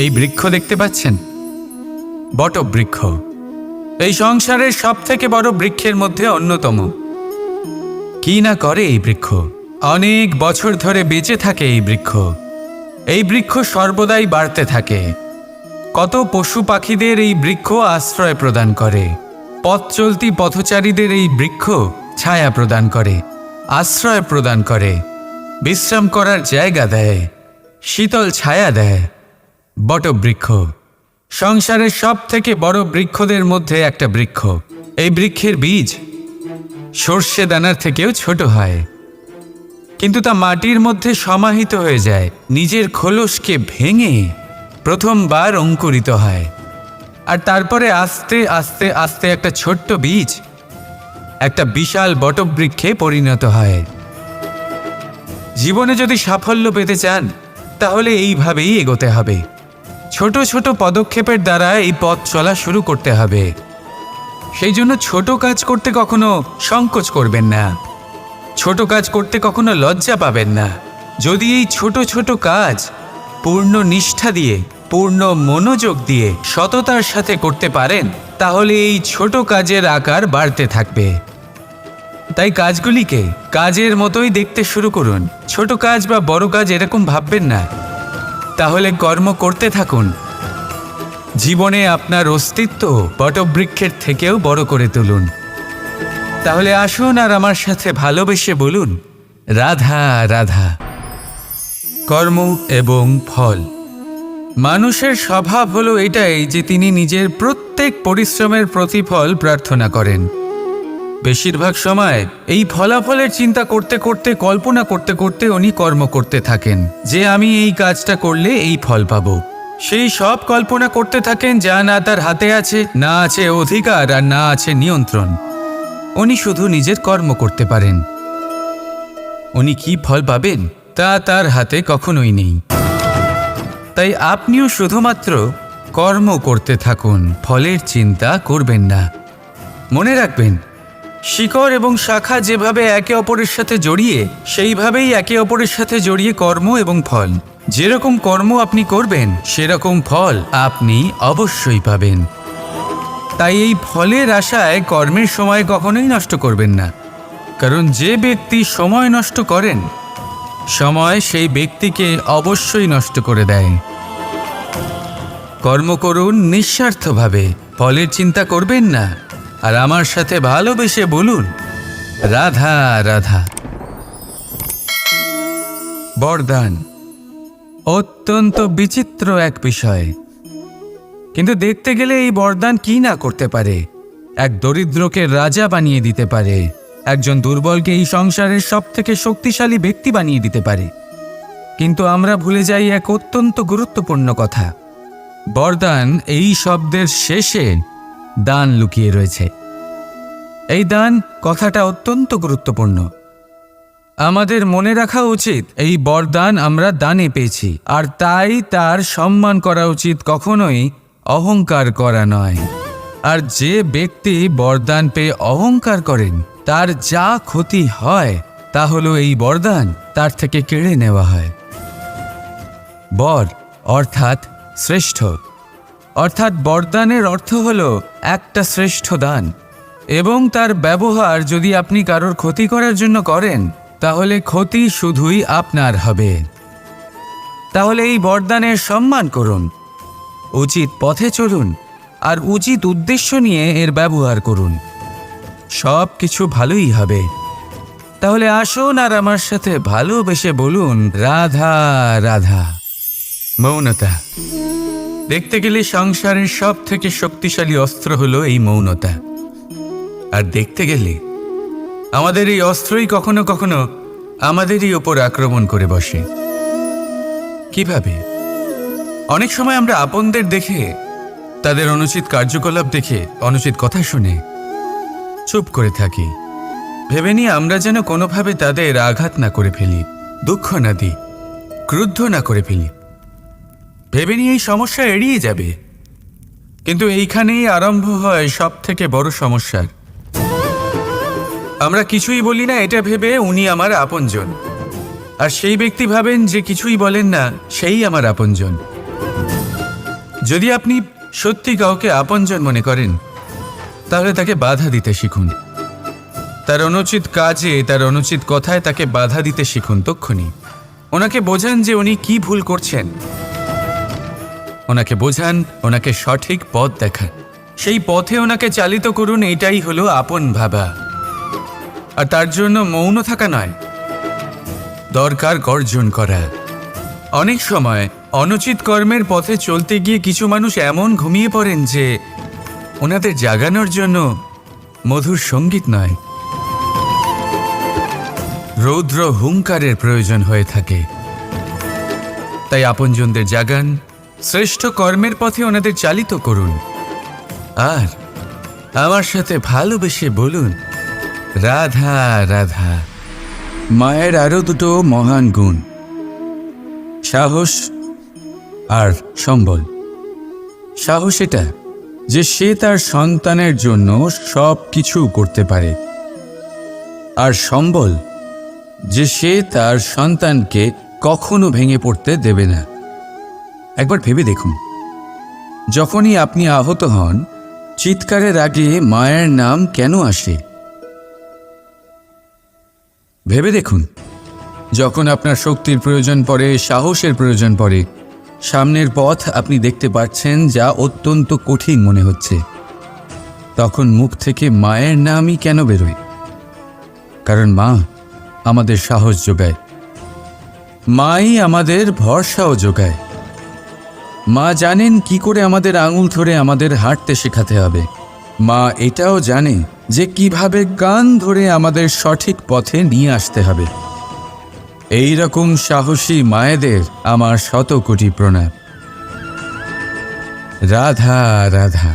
এই বৃক্ষ দেখতে পাচ্ছেন, বটবৃক্ষ। এই সংসারের সব থেকে বড় বৃক্ষের মধ্যে অন্যতম। কি না করে এই বৃক্ষ, অনেক বছর ধরে বেঁচে থাকে এই বৃক্ষ। এই বৃক্ষ সর্বদাই বাড়তে থাকে। কত পশু পাখিদের এই বৃক্ষ আশ্রয় প্রদান করে। পথ চলতি পথচারীদের এই বৃক্ষ ছায়া প্রদান করে, আশ্রয় প্রদান করে, বিশ্রাম করার জায়গা দেয়, শীতল ছায়া দেয়। বটবৃক্ষ সংসারের সব থেকে বড় বৃক্ষদের মধ্যে একটা বৃক্ষ। এই বৃক্ষের বীজ সর্ষে দানার থেকেও ছোট হয়, কিন্তু তা মাটির মধ্যে সমাহিত হয়ে যায়, নিজের খোলসকে ভেঙে প্রথমবার অঙ্কুরিত হয়। আর তারপরে আস্তে আস্তে আস্তে একটা ছোট্ট বীজ একটা বিশাল বটবৃক্ষে পরিণত হয়। জীবনে যদি সাফল্য পেতে চান তাহলে এইভাবেই এগোতে হবে। ছোট ছোট পদক্ষেপের দ্বারা এই পথ চলা শুরু করতে হবে। সেই জন্য ছোট কাজ করতে কখনো সংকোচ করবেন না, ছোট কাজ করতে কখনো লজ্জা পাবেন না। যদি এই ছোট ছোট কাজ পূর্ণ নিষ্ঠা দিয়ে, পূর্ণ মনোযোগ দিয়ে, সততার সাথে করতে পারেন, তাহলে এই ছোট কাজের আকার বাড়তে থাকবে। তাই কাজগুলিকে কাজের মতোই দেখতে শুরু করুন। ছোট কাজ বা বড় কাজ এরকম ভাববেন না। তাহলে কর্ম করতে থাকুন। জীবনে আপনার অস্তিত্ব বটবৃক্ষের থেকেও বড় করে তুলুন। তাহলে আসুন আর আমার সাথে ভালোবেসে বলুন, রাধা রাধা। কর্ম এবং ফল। মানুষের স্বভাব হলো এটাই যে তিনি নিজের প্রত্যেক পরিশ্রমের প্রতিফল প্রার্থনা করেন। বেশিরভাগ সময় এই ফলাফলের চিন্তা করতে করতে, কল্পনা করতে করতে উনি কর্ম করতে থাকেন, যে আমি এই কাজটা করলে এই ফল পাবো। সেই সব কল্পনা করতে থাকেন যা না তার হাতে আছে, না আছে অধিকার, আর না আছে নিয়ন্ত্রণ। উনি শুধু নিজের কর্ম করতে পারেন। উনি কি ফল পাবেন তা তার হাতে কখনোই নেই। তাই আপনিও শুধুমাত্র কর্ম করতে থাকুন, ফলের চিন্তা করবেন না। মনে রাখবেন, শিকড় এবং শাখা যেভাবে একে অপরের সাথে জড়িয়ে, সেইভাবেই একে অপরের সাথে জড়িয়ে কর্ম এবং ফল। যেরকম কর্ম আপনি করবেন সেরকম ফল আপনি অবশ্যই পাবেন। তাই এই ফলের আশায় কর্মের সময় কখনোই নষ্ট করবেন না, কারণ যে ব্যক্তি সময় নষ্ট করেন, সময় সেই ব্যক্তিকে অবশ্যই নষ্ট করে দেয়। কর্ম করুন নিঃস্বার্থভাবে, ফলের চিন্তা করবেন না, আর আমার সাথে ভালোবেসে বলুন, রাধা রাধা। বরদান অত্যন্ত বিচিত্র এক বিষয়, কিন্তু দেখতে গেলে এই বরদান কি না করতে পারে। এক দরিদ্রকে রাজা বানিয়ে দিতে পারে, একজন দুর্বলকে এই সংসারের সব থেকে শক্তিশালী ব্যক্তি বানিয়ে দিতে পারে। কিন্তু আমরা ভুলে যাই এক অত্যন্ত গুরুত্বপূর্ণ কথা। বরদান এই শব্দের শেষে দান লুকিয়ে রয়েছে। এই দান কথাটা অত্যন্ত গুরুত্বপূর্ণ। আমাদের মনে রাখা উচিত এই বরদান আমরা দানে পেয়েছি, আর তাই তার সম্মান করা উচিত, কখনোই অহংকার করা নয়। আর যে ব্যক্তি বরদান পেয়ে অহংকার করেন, তার যা ক্ষতি হয় তা হলো এই বরদান তার থেকে কেড়ে নেওয়া হয়। বর অর্থাৎ শ্রেষ্ঠ, অর্থাৎ বরদানের অর্থ হলো একটা শ্রেষ্ঠ দান, এবং তার ব্যবহার যদি আপনি কারোর ক্ষতি করার জন্য করেন, তাহলে ক্ষতি শুধুই আপনার হবে। তাহলে এই বরদানের সম্মান করুন, উচিত পথে চলুন, আর উচিত উদ্দেশ্য নিয়ে এর ব্যবহার করুন। সব কিছু ভালোই হবে। তাহলে আসুন আর আমার সাথে ভালোবেসে বলুন, রাধা রাধা। মৌনতা। দেখতে গেলে সংসারের সব থেকে শক্তিশালী অস্ত্র হলো এই মৌনতা। আর দেখতে গেলে আমাদের এই অস্ত্রই কখনো কখনো আমাদেরই ওপর আক্রমণ করে বসে। কিভাবে? অনেক সময় আমরা আপনদের দেখে, তাদের অনুচিত কার্যকলাপ দেখে, অনুচিত কথা শুনে চুপ করে থাকি, ভেবে নিয়ে আমরা যেন কোনোভাবে তাদের আঘাত না করে ফেলি, দুঃখ না দিই, ক্রুদ্ধ না করে ফেলি, ভেবে নিয়ে এই সমস্যা এড়িয়ে যাবে। কিন্তু এইখানেই আরম্ভ হয় সব থেকে বড় সমস্যার। আমরা কিছুই বলি না এটা ভেবে উনি আমার আপনজন, আর সেই ব্যক্তি ভাবেন যে কিছুই বলেন না সেই আমার আপনজন। যদি আপনি সত্যি কাউকে আপনজন মনে করেন তাহলে তাকে বাধা দিতে শিখুন। তার অনুচিত কাজে, তার অনুচিত কথায় তাকে বাধা দিতে শিখুন। তক্ষুনি ওনাকে বোঝান যে উনি কি ভুল করছেন, ওনাকে বোঝান, ওনাকে সঠিক পথ দেখান, সেই পথে ওনাকে চালিত করুন। এটাই হলো আপন ভাবা। আর তার জন্য মৌন থাকা নয়, দরকার গর্জন করা। অনেক সময় অনুচিত কর্মের পথে চলতে গিয়ে কিছু মানুষ এমন ঘুমিয়ে পড়েন যে ওনাদের জাগানোর জন্য মধুর সঙ্গীত নয়, রৌদ্র হুঙ্কারের প্রয়োজন হয়ে থাকে। তাই আপনজনদের জাগান, শ্রেষ্ঠ কর্মের পথে ওনাদের চালিত করুন। আর আমার সাথে ভালোবেসে বলুন, রাধা রাধা। মায়ের আরো দুটো মহান গুণ, সাহস আর সম্বল। সাহস এটা যে সে তার সন্তানের জন্য সব কিছু করতে পারে, আর সম্বল যে সে তার সন্তানকে কখনো ভেঙে পড়তে দেবে না। একবার ভেবে দেখুন, যখনই আপনি আহত হন, চিৎকারের আগে মায়ের নাম কেন আসে? ভেবে দেখুন, যখন আপনার শক্তির প্রয়োজন পড়ে, সাহসের প্রয়োজন পড়ে, সামনের পথ আপনি দেখতে পাচ্ছেন যা অত্যন্ত কঠিন মনে হচ্ছে, তখন মুখ থেকে মায়ের নামই কেন বেরোয়? কারণ মা আমাদের সাহস যোগায়, মাই আমাদের ভরসাও যোগায়। মা জানেন কি করে আমাদের আঙুল ধরে আমাদের হাঁটতে শেখাতে হবে। মা এটাও জানে যে কিভাবে কান ধরে আমাদের সঠিক পথে নিয়ে আসতে হবে। এই রকম সাহসী মায়েদের আমার শত কোটি প্রণাম। রাধা রাধা।